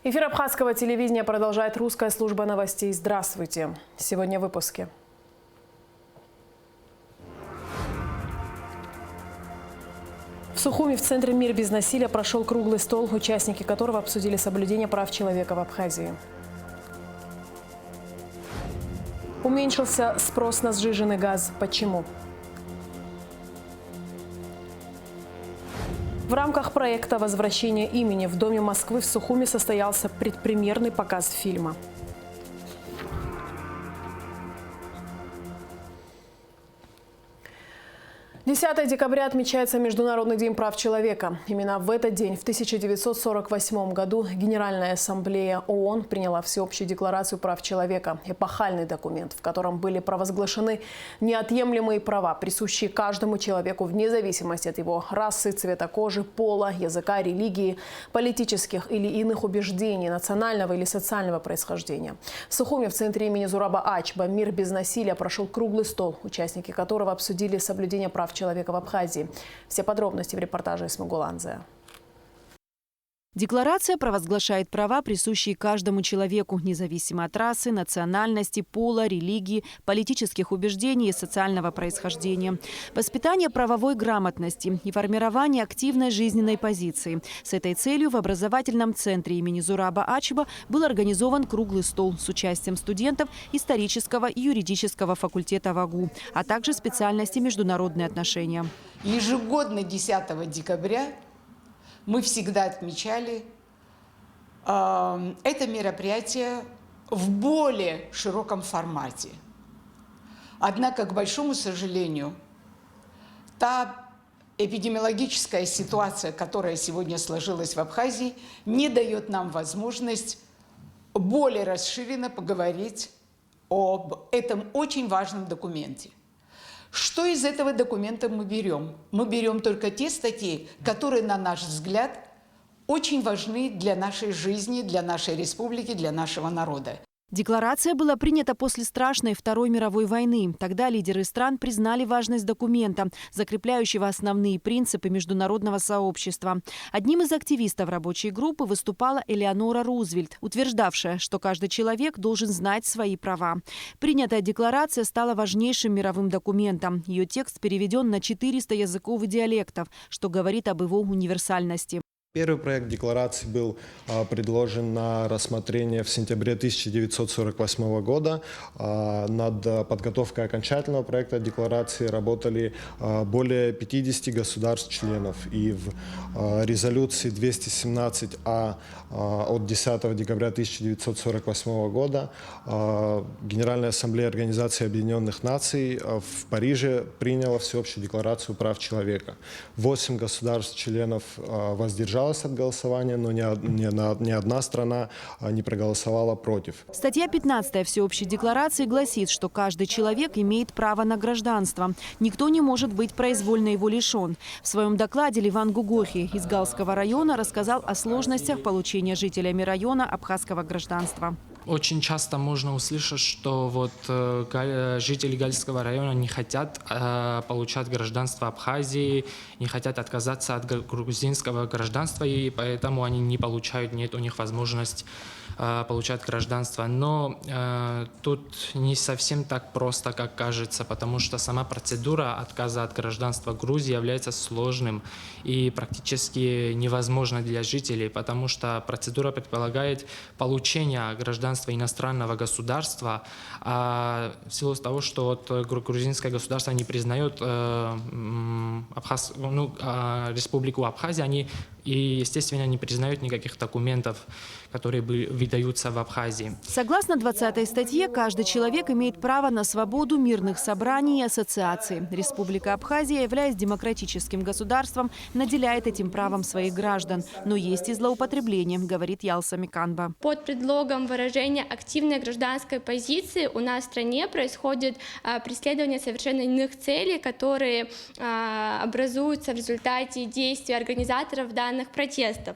Эфир абхазского телевидения продолжает русская служба новостей. Здравствуйте. Сегодня в выпуске. В Сухуми в Центре «Мир без насилия» прошел круглый стол, участники которого обсудили соблюдение прав человека в Абхазии. Уменьшился спрос на сжиженный газ. Почему? В рамках проекта «Возвращение имени» в Доме Москвы в Сухуми состоялся предпремьерный показ фильма. 10 декабря отмечается Международный день прав человека. Именно в этот день, в 1948 году, Генеральная ассамблея ООН приняла Всеобщую декларацию прав человека. Эпохальный документ, в котором были провозглашены неотъемлемые права, присущие каждому человеку вне зависимости от его расы, цвета кожи, пола, языка, религии, политических или иных убеждений, национального или социального происхождения. В Сухуми в Центре имени Зураба Ачба «Мир без насилия» прошел круглый стол, участники которого обсудили соблюдение прав человека в Абхазии. Все подробности в репортаже из Смогуланзе. Декларация провозглашает права, присущие каждому человеку, независимо от расы, национальности, пола, религии, политических убеждений и социального происхождения. Воспитание правовой грамотности и формирование активной жизненной позиции. С этой целью в образовательном центре имени Зураба Ачба был организован круглый стол с участием студентов исторического и юридического факультета ВАГУ, а также специальности международные отношения. Ежегодно 10 декабря мы всегда отмечали это мероприятие в более широком формате. Однако, к большому сожалению, та эпидемиологическая ситуация, которая сегодня сложилась в Абхазии, не дает нам возможность более расширенно поговорить об этом очень важном документе. Что из этого документа мы берем? Мы берем только те статьи, которые, на наш взгляд, очень важны для нашей жизни, для нашей республики, для нашего народа. Декларация была принята после страшной Второй мировой войны. Тогда лидеры стран признали важность документа, закрепляющего основные принципы международного сообщества. Одним из активистов рабочей группы выступала Элеонора Рузвельт, утверждавшая, что каждый человек должен знать свои права. Принятая декларация стала важнейшим мировым документом. Ее текст переведен на 400 языков и диалектов, что говорит об его универсальности. Первый проект декларации был предложен на рассмотрение в сентябре 1948 года. Над подготовкой окончательного проекта декларации работали более 50 государств-членов. И в резолюции 217А от 10 декабря 1948 года Генеральная ассамблея Организации Объединенных Наций в Париже приняла Всеобщую декларацию прав человека. 8 государств-членов воздержалось от голосования, но ни одна страна не проголосовала против. Статья 15 Всеобщей декларации гласит, что каждый человек имеет право на гражданство. Никто не может быть произвольно его лишен. В своем докладе Ливан Гугохи из Галского района рассказал о сложностях получения жителями района абхазского гражданства. Очень часто можно услышать, что жители Гальского района не хотят получать гражданство Абхазии, не хотят отказаться от грузинского гражданства, и поэтому они не получают, нет у них возможности получать гражданство. Но тут не совсем так просто, как кажется, потому что сама процедура отказа от гражданства Грузии является сложным и практически невозможной для жителей, потому что процедура предполагает получение гражданства иностранного государства, а в силу того, что грузинское государство не признает республику Абхазия, они и, естественно, не признают никаких документов, которые выдаются в Абхазии. Согласно 20 статье, каждый человек имеет право на свободу мирных собраний и ассоциаций. Республика Абхазия, являясь демократическим государством, наделяет этим правом своих граждан. Но есть и злоупотребление, говорит Ялса Миканба. Под предлогом выражения нарушения активной гражданской позиции у нас в стране происходит преследование совершенно иных целей, которые образуются в результате действий организаторов данных протестов.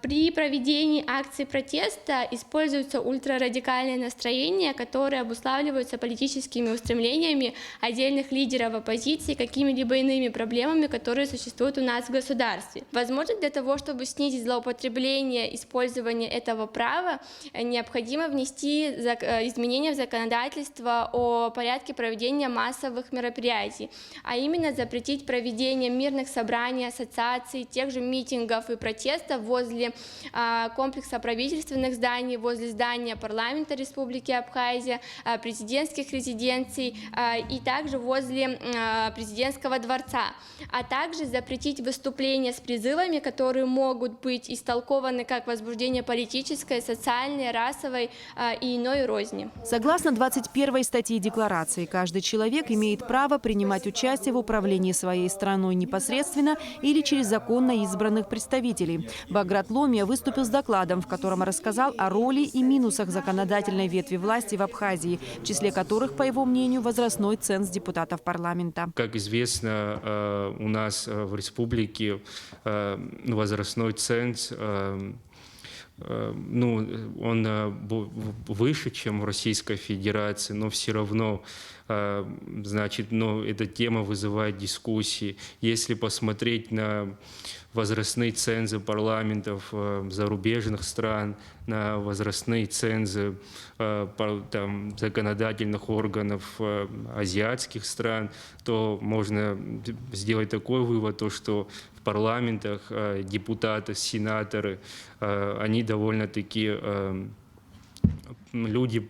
При проведении акций протеста используются ультрарадикальные настроения, которые обуславливаются политическими устремлениями отдельных лидеров оппозиции, какими-либо иными проблемами, которые существуют у нас в государстве. Возможно, для того, чтобы снизить злоупотребление использования этого права, необходимо внести изменения в законодательство о порядке проведения массовых мероприятий, а именно запретить проведение мирных собраний, ассоциаций, тех же митингов и протестов возле комплекса правительственных зданий, возле здания парламента Республики Абхазия, президентских резиденций и также возле президентского дворца, а также запретить выступления с призывами, которые могут быть истолкованы как возбуждение политической, социальной, расовой и иной розни. Согласно 21 статье Декларации, каждый человек имеет право принимать участие в управлении своей страной непосредственно или через законно избранных представителей. Баграт Ломия выступил с докладом, в котором рассказал о роли и минусах законодательной ветви власти в Абхазии, в числе которых, по его мнению, возрастной ценз депутатов парламента. Как известно, у нас в республике возрастной ценз он выше, чем в Российской Федерации, но все равно, значит, эта тема вызывает дискуссии. Если посмотреть на возрастные цензы парламентов зарубежных стран, на возрастные цензы законодательных органов азиатских стран, то можно сделать такой вывод, что в парламентах депутаты, сенаторы, они довольно-таки люди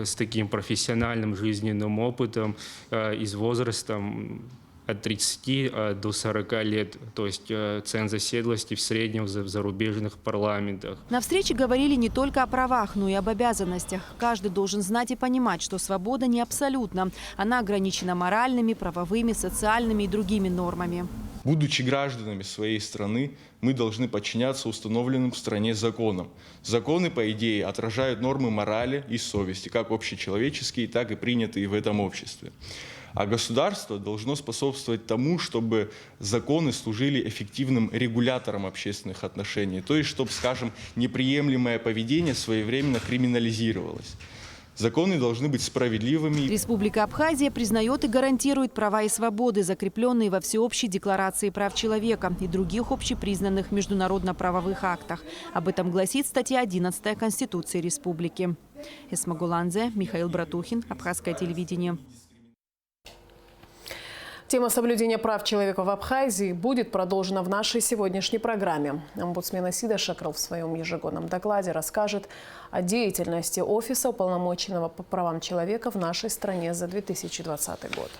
с таким профессиональным жизненным опытом и с возрастом от 30 до 40 лет, то есть ценз оседлости в среднем в зарубежных парламентах. На встрече говорили не только о правах, но и об обязанностях. Каждый должен знать и понимать, что свобода не абсолютна. Она ограничена моральными, правовыми, социальными и другими нормами. Будучи гражданами своей страны, мы должны подчиняться установленным в стране законам. Законы, по идее, отражают нормы морали и совести, как общечеловеческие, так и принятые в этом обществе. А государство должно способствовать тому, чтобы законы служили эффективным регулятором общественных отношений, то есть, чтобы, скажем, неприемлемое поведение своевременно криминализировалось. Законы должны быть справедливыми. Республика Абхазия признает и гарантирует права и свободы, закрепленные во Всеобщей декларации прав человека и других общепризнанных международно-правовых актах. Об этом гласит статья 11 Конституции Республики. Эсма Гуланзе, Михаил Братухин, Абхазское телевидение. Тема соблюдения прав человека в Абхазии будет продолжена в нашей сегодняшней программе. Омбудсмен Асида Шакрал в своем ежегодном докладе расскажет о деятельности Офиса уполномоченного по правам человека в нашей стране за 2020 год.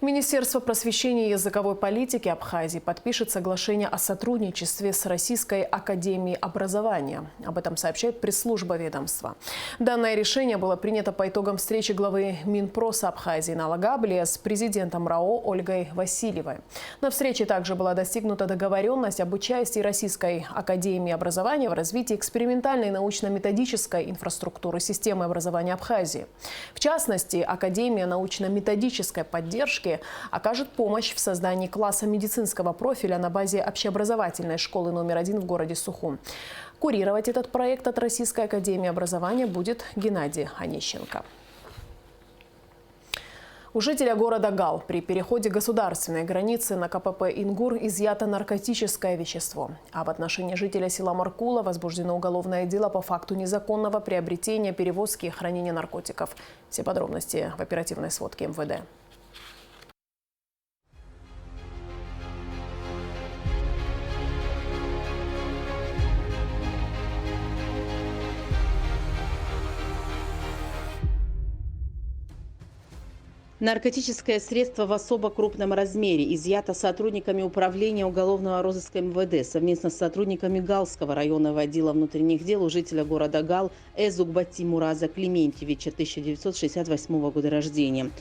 Министерство просвещения и языковой политики Абхазии подпишет соглашение о сотрудничестве с Российской академией образования. Об этом сообщает пресс-служба ведомства. Данное решение было принято по итогам встречи главы Минпроса Абхазии Налага Аблия с президентом РАО Ольгой Васильевой. На встрече также была достигнута договоренность об участии Российской академии образования в развитии экспериментальной научно-методической инфраструктуры системы образования Абхазии. В частности, Академия научно-методической поддержки окажет помощь в создании класса медицинского профиля на базе общеобразовательной школы номер 1 в городе Сухум. Курировать этот проект от Российской академии образования будет Геннадий Онищенко. У жителя города Гал при переходе государственной границы на КПП «Ингур» изъято наркотическое вещество. А в отношении жителя села Маркула возбуждено уголовное дело по факту незаконного приобретения, перевозки и хранения наркотиков. Все подробности в оперативной сводке МВД. Наркотическое средство в особо крупном размере изъято сотрудниками Управления уголовного розыска МВД совместно с сотрудниками Галского районного отдела внутренних дел у жителя города Гал Эзукбати Мураза Клементьевича, 1968 года рождения.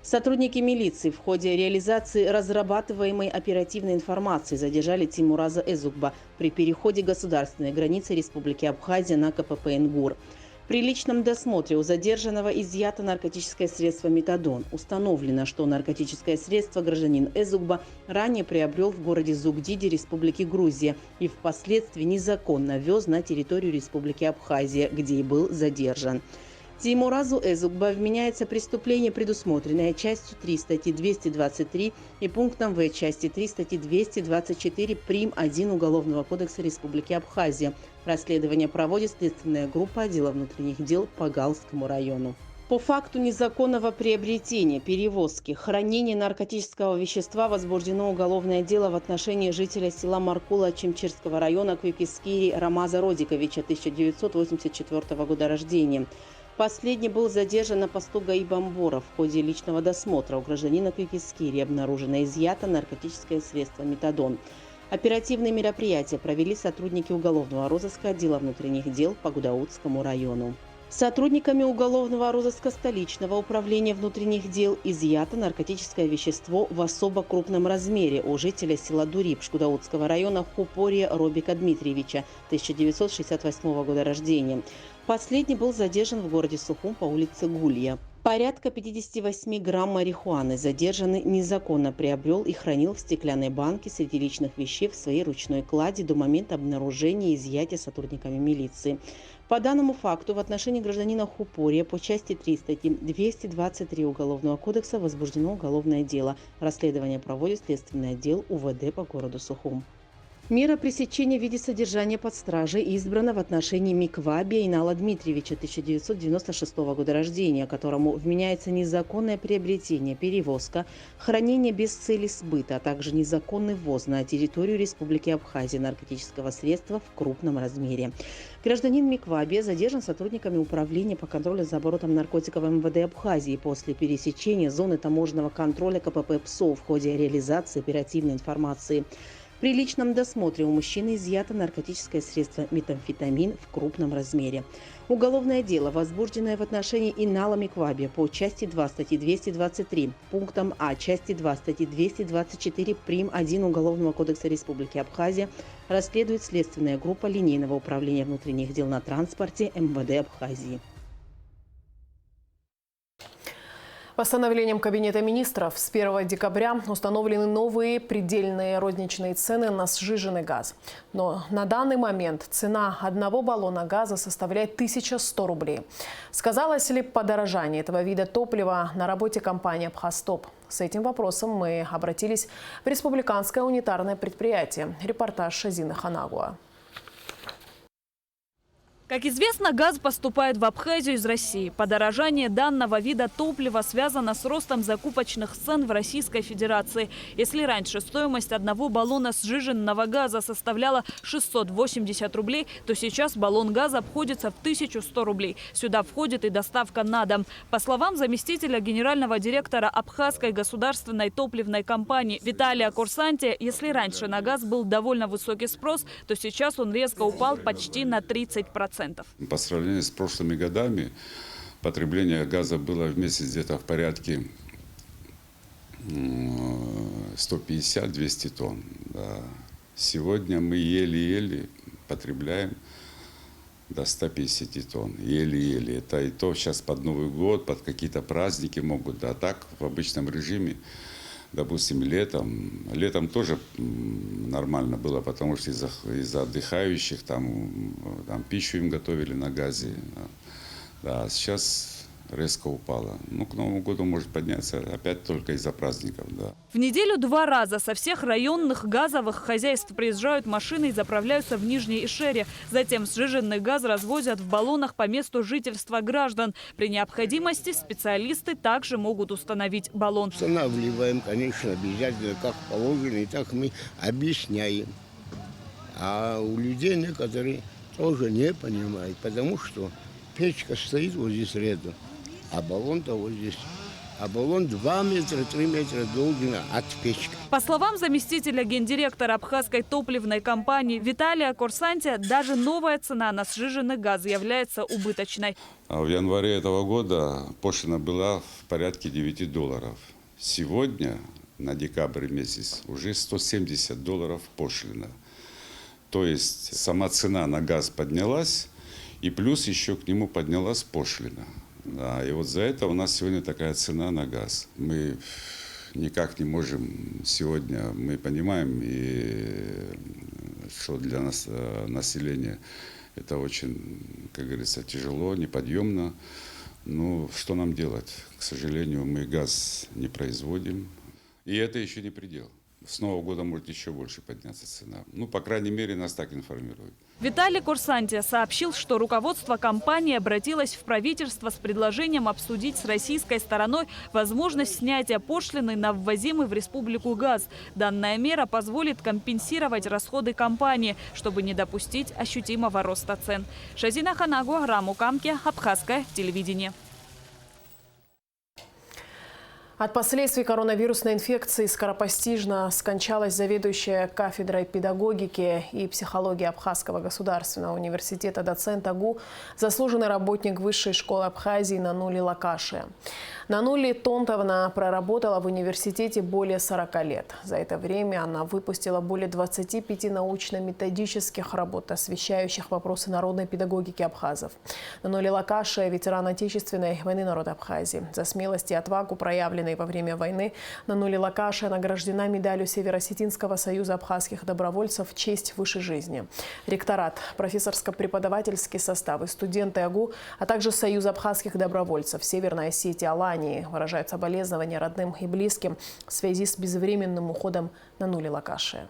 Сотрудники милиции в ходе реализации разрабатываемой оперативной информации задержали Тимураза Эзукба при переходе государственной границы Республики Абхазия на КПП «Ингур». При личном досмотре у задержанного изъято наркотическое средство метадон. Установлено, что наркотическое средство гражданин Эзукба ранее приобрел в городе Зугдиде Республики Грузия и впоследствии незаконно вез на территорию Республики Абхазия, где и был задержан. Тимуразу Эзукба вменяется преступление, предусмотренное частью 3 статьи 223 и пунктом В части 3 статьи 224 прим. 1 Уголовного кодекса Республики Абхазия. Расследование проводит следственная группа отдела внутренних дел по Галскому району. По факту незаконного приобретения, перевозки, хранения наркотического вещества возбуждено уголовное дело в отношении жителя села Маркула Чемчирского района Квикискири Рамаза Родиковича, 1984 года рождения. Последний был задержан на посту ГАИ Бамбора. В ходе личного досмотра у гражданина Квикискири обнаружено изъято наркотическое средство метадон. Оперативные мероприятия провели сотрудники уголовного розыска отдела внутренних дел по Гудаутскому району. Сотрудниками уголовного розыска столичного управления внутренних дел изъято наркотическое вещество в особо крупном размере у жителя села Дурипш Гудаутского района Хупория Робика Дмитриевича, 1968 года рождения. Последний был задержан в городе Сухум по улице Гулья. Порядка 58 грамм марихуаны задержанный незаконно приобрел и хранил в стеклянной банке среди личных вещей в своей ручной кладе до момента обнаружения и изъятия сотрудниками милиции. По данному факту в отношении гражданина Хупория по части 3 статьи 223 Уголовного кодекса возбуждено уголовное дело. Расследование проводит следственный отдел УВД по городу Сухум. Мера пресечения в виде содержания под стражей избрана в отношении Микваби Инала Дмитриевича, 1996 года рождения, которому вменяется незаконное приобретение, перевозка, хранение без цели сбыта, а также незаконный ввоз на территорию Республики Абхазия наркотического средства в крупном размере. Гражданин Микваби задержан сотрудниками Управления по контролю за оборотом наркотиков МВД Абхазии после пересечения зоны таможенного контроля КПП ПСО в ходе реализации оперативной информации. При личном досмотре у мужчины изъято наркотическое средство метамфетамин в крупном размере. Уголовное дело, возбужденное в отношении Инала Микваби по части 2 статьи 223, пунктом А части 2 статьи 224 прим. 1 Уголовного кодекса Республики Абхазия, расследует следственная группа линейного управления внутренних дел на транспорте МВД Абхазии. Постановлением Кабинета министров с 1 декабря установлены новые предельные розничные цены на сжиженный газ. Но на данный момент цена одного баллона газа составляет 1100 рублей. Сказалось ли подорожание этого вида топлива на работе компании «Абхазтоп»? С этим вопросом мы обратились в республиканское унитарное предприятие. Репортаж Шазины Ханагуа. Как известно, газ поступает в Абхазию из России. Подорожание данного вида топлива связано с ростом закупочных цен в Российской Федерации. Если раньше стоимость одного баллона сжиженного газа составляла 680 рублей, то сейчас баллон газа обходится в 1100 рублей. Сюда входит и доставка на дом. По словам заместителя генерального директора Абхазской государственной топливной компании Виталия Курсанти, если раньше на газ был довольно высокий спрос, то сейчас он резко упал почти на 30%. По сравнению с прошлыми годами потребление газа было в месяц где-то в порядке 150-200 тонн. Да. Сегодня мы еле-еле потребляем до 150 тонн. Еле-еле. Это и то сейчас под Новый год, под какие-то праздники могут. Да. Так в обычном режиме, допустим, летом тоже нормально было, потому что из-за отдыхающих там пищу им готовили на газе. Да, сейчас резко упало. Ну, к Новому году может подняться опять только из-за праздников. Да. В неделю 2 раза со всех районных газовых хозяйств приезжают машины и заправляются в Нижней Ишере. Затем сжиженный газ развозят в баллонах по месту жительства граждан. При необходимости специалисты также могут установить баллон. Устанавливаем, конечно, обязательно, как положено, и так мы объясняем. А у людей некоторые тоже не понимают, потому что печка стоит вот здесь рядом, а баллон-то вот здесь. а баллон 2 метра, 3 метра должен от печки. По словам заместителя гендиректора абхазской топливной компании Виталия Корсантия, даже новая цена на сжиженный газ является убыточной. В январе этого года пошлина была в порядке $9. Сегодня, на декабрь месяц, уже $170 пошлина. То есть сама цена на газ поднялась, и плюс еще к нему поднялась пошлина. Да, и вот за это у нас сегодня такая цена на газ. Мы никак не можем сегодня, мы понимаем, и что для нас, населения, это очень, как говорится, тяжело, неподъемно. Ну, что нам делать? К сожалению, мы газ не производим. И это еще не предел. С Нового года может еще больше подняться цена. Ну, по крайней мере, нас так информируют. Виталий Корсантия сообщил, что руководство компании обратилось в правительство с предложением обсудить с российской стороной возможность снятия пошлины на ввозимый в республику газ. Данная мера позволит компенсировать расходы компании, чтобы не допустить ощутимого роста цен. Шазина Ханагу, Раму Камке, Абхазское телевидение. От последствий коронавирусной инфекции скоропостижно скончалась заведующая кафедрой педагогики и психологии Абхазского государственного университета доцент АГУ, заслуженный работник Высшей школы Абхазии Нанули Лакашия. Нанули Тонтовна проработала в университете более 40 лет. За это время она выпустила более 25 научно-методических работ, освещающих вопросы народной педагогики абхазов. Нанули Лакашия – ветеран Отечественной войны народа Абхазии. За смелость и отвагу, проявленные во время войны, Нанули Лакашия награждена медалью Северо-Осетинского союза абхазских добровольцев «Честь выше жизни». Ректорат, профессорско-преподавательский состав и студенты АГУ, а также Союз абхазских добровольцев Северной Осетии Алании выражают соболезнования родным и близким в связи с безвременным уходом Нанули Лакашия.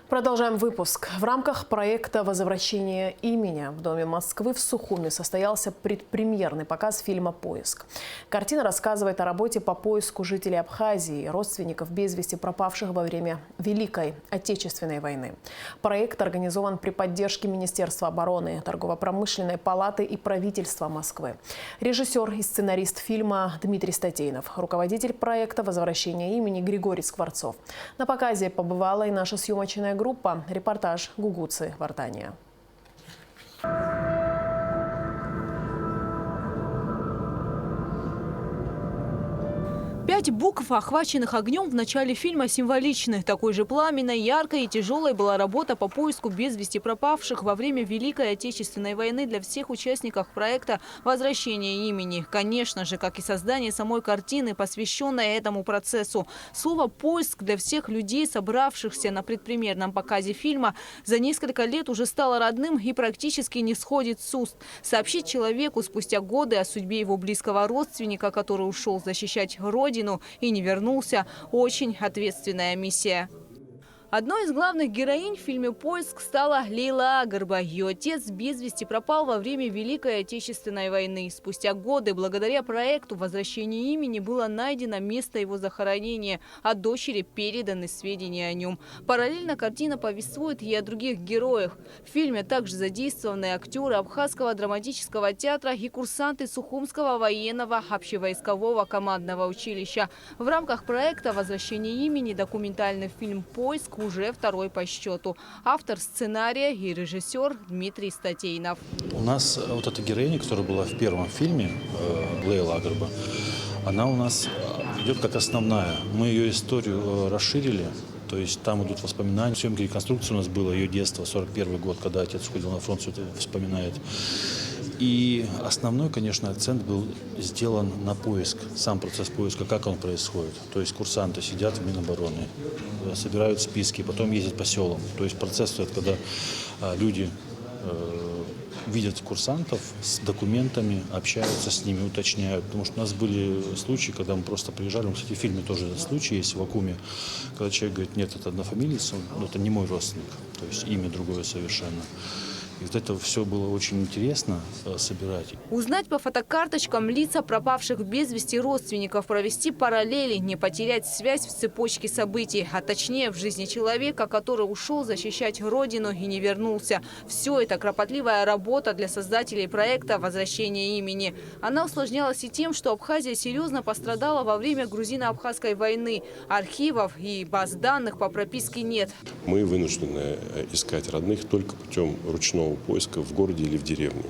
Продолжаем выпуск. В рамках проекта «Возвращение имени» в Доме Москвы в Сухуми состоялся предпремьерный показ фильма «Поиск». Картина рассказывает о работе по поиску жителей Абхазии и родственников без вести пропавших во время Великой Отечественной войны. Проект организован при поддержке Министерства обороны, Торгово-промышленной палаты и правительства Москвы. Режиссер и сценарист фильма Дмитрий Статейнов, руководитель проекта «Возвращение имени» Григорий Скворцов. На показе побывала и наша съемочная группа. Репортаж Гугуцы Вартания. 5 букв, охваченных огнем в начале фильма, символичны. Такой же пламенной, яркой и тяжелой была работа по поиску без вести пропавших во время Великой Отечественной войны для всех участников проекта «Возвращение имени». Конечно же, как и создание самой картины, посвященной этому процессу. Слово «поиск» для всех людей, собравшихся на предпремьерном показе фильма, за несколько лет уже стало родным и практически не сходит с уст. Сообщить человеку спустя годы о судьбе его близкого родственника, который ушел защищать родину и не вернулся, очень ответственная миссия. Одной из главных героинь в фильме «Поиск» стала Лейла Агарба. Ее отец без вести пропал во время Великой Отечественной войны. Спустя годы, благодаря проекту «Возвращение имени», было найдено место его захоронения, а дочери переданы сведения о нем. Параллельно картина повествует и о других героях. В фильме также задействованы актеры Абхазского драматического театра и курсанты Сухумского военного общевойскового командного училища. В рамках проекта «Возвращение имени» документальный фильм «Поиск» уже второй по счету. Автор сценария и режиссер Дмитрий Статейнов. У нас вот эта героиня, которая была в первом фильме, Лейла Агарба, она у нас идет как основная. Мы ее историю расширили. То есть там идут воспоминания, съемки реконструкции у нас было, ее детство, 41 год, когда отец уходил на фронт, все это вспоминает. И основной, конечно, акцент был сделан на поиск, сам процесс поиска, как он происходит. То есть курсанты сидят в Минобороны, собирают списки, потом ездят по селам. То есть процесс идет, когда люди видят курсантов с документами, общаются с ними, уточняют. Потому что у нас были случаи, когда мы просто приезжали, кстати, в фильме тоже этот случай есть в Вакуме, когда человек говорит, нет, это однофамилец, это не мой родственник, то есть имя другое совершенно. И вот это все было очень интересно собирать. Узнать по фотокарточкам лица пропавших без вести родственников, провести параллели, не потерять связь в цепочке событий, а точнее в жизни человека, который ушел защищать родину и не вернулся. Все это кропотливая работа для создателей проекта «Возвращение имени». Она усложнялась и тем, что Абхазия серьезно пострадала во время грузино-абхазской войны. Архивов и баз данных по прописке нет. Мы вынуждены искать родных только путем ручного поиска в городе или в деревне.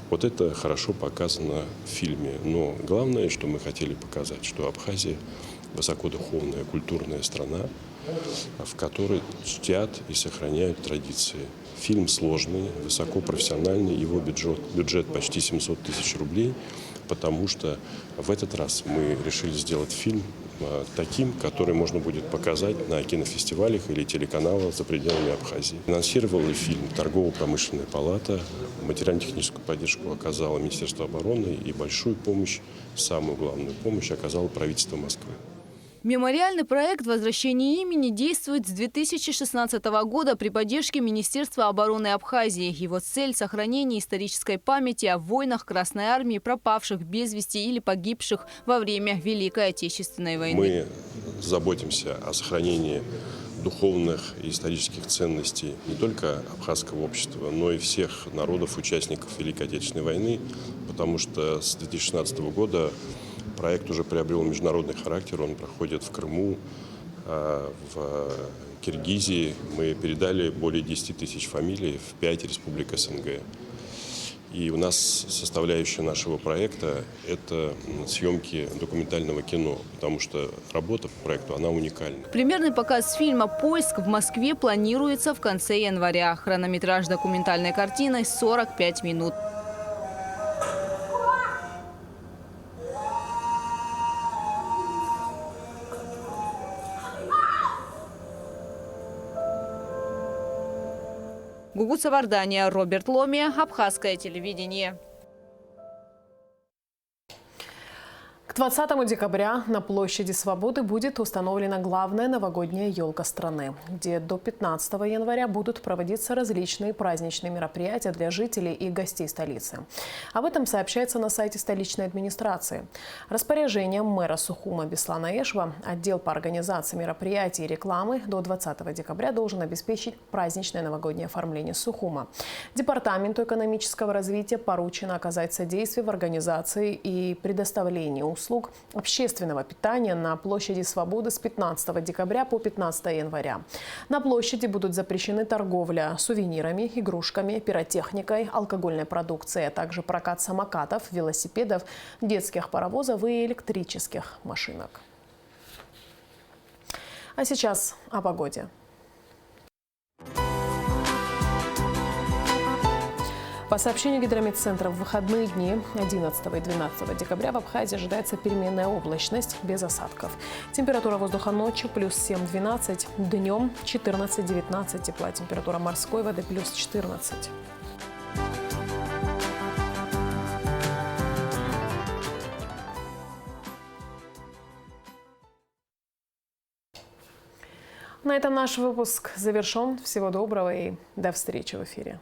Вот это хорошо показано в фильме. Но главное, что мы хотели показать, что Абхазия высокодуховная, культурная страна, в которой чтят и сохраняют традиции. Фильм сложный, высокопрофессиональный, его бюджет почти 700 тысяч рублей, потому что в этот раз мы решили сделать фильм таким, который можно будет показать на кинофестивалях или телеканалах за пределами Абхазии. Финансировала фильм Торгово-промышленная палата, материально-техническую поддержку оказало Министерство обороны и большую помощь, самую главную помощь оказало правительство Москвы. Мемориальный проект «Возвращение имени» действует с 2016 года при поддержке Министерства обороны Абхазии. Его цель – сохранение исторической памяти о войнах Красной Армии, пропавших без вести или погибших во время Великой Отечественной войны. Мы заботимся о сохранении духовных и исторических ценностей не только абхазского общества, но и всех народов, участников Великой Отечественной войны, потому что с 2016 года проект уже приобрел международный характер, он проходит в Крыму, в Киргизии. Мы передали более 10 тысяч фамилий в 5 республик СНГ. И у нас составляющая нашего проекта – это съемки документального кино, потому что работа по проекту, она уникальна. Премьерный показ фильма «Поиск» в Москве планируется в конце января. Хронометраж документальной картины – 45 минут. Гугут Савардания, Роберт Ломия, Абхазское телевидение. К 20 декабря на площади Свободы будет установлена главная новогодняя елка страны, где до 15 января будут проводиться различные праздничные мероприятия для жителей и гостей столицы. Об этом сообщается на сайте столичной администрации. Распоряжением мэра Сухума Беслана Эшева отдел по организации мероприятий и рекламы до 20 декабря должен обеспечить праздничное новогоднее оформление Сухума. Департаменту экономического развития поручено оказать содействие в организации и предоставлении услуг общественного питания на площади Свободы с 15 декабря по 15 января. На площади будут запрещены торговля сувенирами, игрушками, пиротехникой, алкогольной продукцией, а также прокат самокатов, велосипедов, детских паровозов и электрических машинок. А сейчас о погоде. По сообщению гидрометцентра, в выходные дни 11 и 12 декабря в Абхазии ожидается переменная облачность без осадков. Температура воздуха ночью плюс 7-12, днем 14-19 тепла. Температура морской воды плюс 14. На этом наш выпуск завершен. Всего доброго и до встречи в эфире.